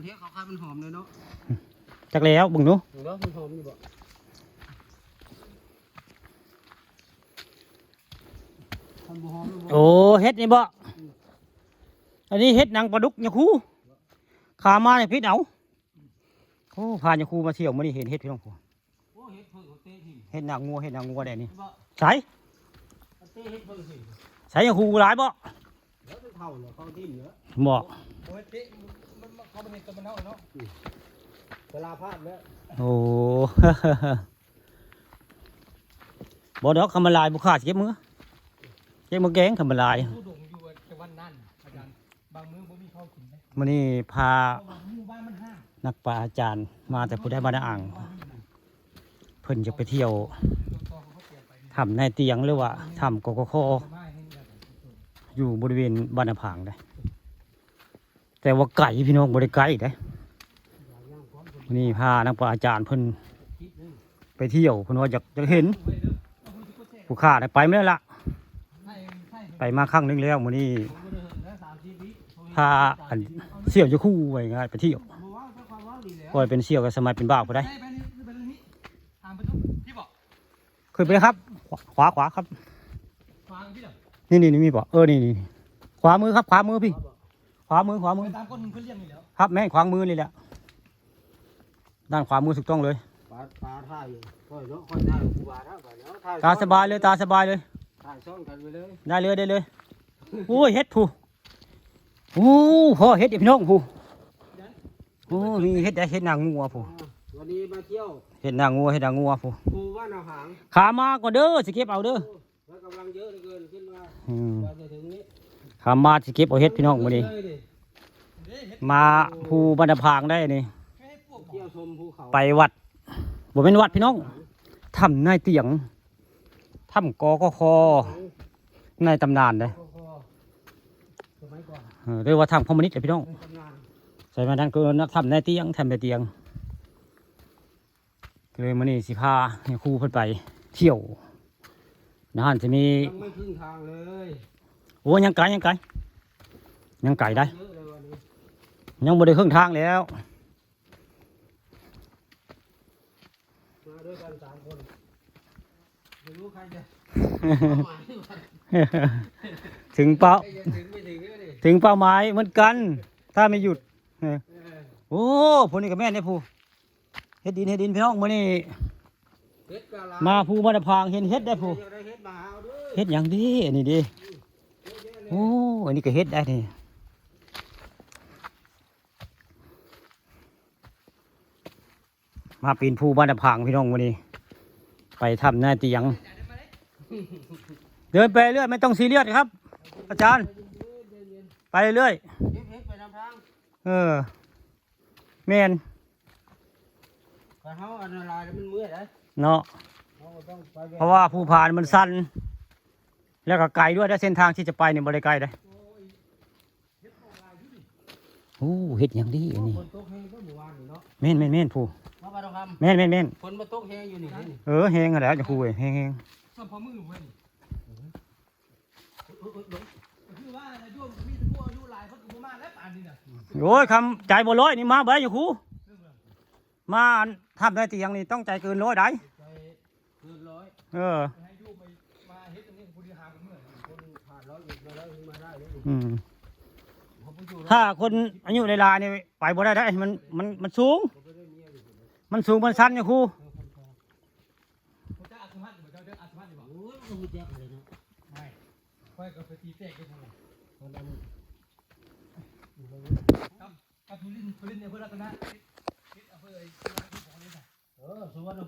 เฮ็ดเขาคายมันหอมเลยเนาะจักแล้วบึงดูเนาะมันหอมอยู่บ่โอ้เฮ็ดนี่บ่อันนี้เฮ็ดนางปลาดุกยาคูขามาเนี่ยพิษเอาโอ้พายาคูมาเที่ยวมื้อนี้เห็นเฮ็ดพี่น้องผมเฮ็ดนางงัวแดดนี่ใส่ใส่ยาคูหลายบ่บ่เขาเป็นตัวมันเท่าเนาะเวลาพลาดแล้วโอ้บ่ดอกคำลายบุคคาเก็บมือแกงคำลายมื้อนี้พานักปลาอาจารย์มาแต่ผู้ได้มาได้อ่างเพิ่นจะไปเที่ยวถ้ำในเตียงหรือว่าถ้ำกกคอยู่บริเวณบ้านผางได้แต่ว่าไก่พี่น้องบริไก่ได้นี่พานักปลาอาจารย์เพิ่นไปเที่ยวเพิ่นว่าอยากเห็นผู้ข้าได้ไปไม่ได้ละไปมาครั้งนึงแล้วมื้อนี้พาเสี่ยวจะคู่ไว้ง่ายไปเที่ยวก็เป็นเสี่ยวกับสมัยเป็นบ่าวก็ได้เคยไปครับขวาครับนี่มีบ่นี่ขวามือครับขวามือพี่ขวามือครับแม่ขวามือเลยแหละด้านขวามือถูกต้องเลยตาท่ายค่อยเนาะค่อยท่ายกูว่าไปแล้วตาสบายเลยถ่ายซ่อนกันไปเลยได้เลยโอ้ยเฮ็ดผู้โอ้พ่อเฮ็ดพี่น้องผู้โอ้มีเฮ็ดได้เฮ็ดนางงัวผู้วันนี้มาเที่ยวเฮ็ดนางงัวผู้ว่านาหางขามาก่อนเด้อสิเก็บเอาเด้อแล้วกำลังเยอะเหลือเกินขึ้นมาจะถึงนี้ขามาสิเก็บเอาเฮ็ดพี่น้องมื้อนี้มาภูบรรณพางได้นี่ไปวัดบ่เป็นวัดพี่น้องถ้ำนายเตียงถ้ำกกคในตำนานเลยเรียกว่าถ้ำคอมมิวนิสต์พี่น้องใส่มาดันก็นักถ้ำนายเตียงเลยมื้อนี้สิพาให้ครูเพิ่นไปเที่ยวนะฮะจะมีไม่ครึ่งทางเลยโอ้ยังไกลได้ยังบ่ได้ครึ่งทางแล้วมาด้วยกัน3 คนไม่รู้ใครจะถึงเป้าหมายเหมือนกันถ้าไม่หยุดโอ้ผู้นี้กับแม่เนี่ยผู้เฮ็ดดินพี่น้องมื้อนี้มาภูบรรณพางเห็นเฮ็ดได้ผู้เฮ็ดอย่างดีอันนี้ดิโอ้อันนี้ก็เฮ็ดได้นี่มาปีนภูบรรณพางพี่น้องมื้อนี้ไปทำหน้าเตียงเดินไปเรื่อยไม่ต้องซีเรียสครับอาจารย์ไปเรื่อยแม่นเนาะเพราะว่าภูผานมันสั้นแล้วก็ไกลด้วยและเส้นทางที่จะไปเนี่ยบริไกลเลยโอ้เห็ดอย่างดีอันนี้แม่นผู้แม่นคนมาตกแหงอยู่นี่แหงอะไรจะคุยแหงซ้ำพอมือเว้ยคือว่าอายุมีแต่พวกอายุหลายคนกูมาแล้วป่านนี้น่ะโอ้ยคำใจบ่ร้อยนี่มาบ่ได้อยู่ครูมาทำได้ตีอย่างนี้ต้องใจเกิน100ได้ใจเกิน100ให้ดูมาเฮ็ดตรงนี้ผู้ที่หาเมื่อคนผ่าน100มาได้เลยถ้าคนอายุหลายๆนี่ไปบ่ได้มันสูงมันสั้นอยู่ครูค่อยกับตีแตกกันเท่าไหร่กับทุลินเนี่ยเพื่อนรัตนะ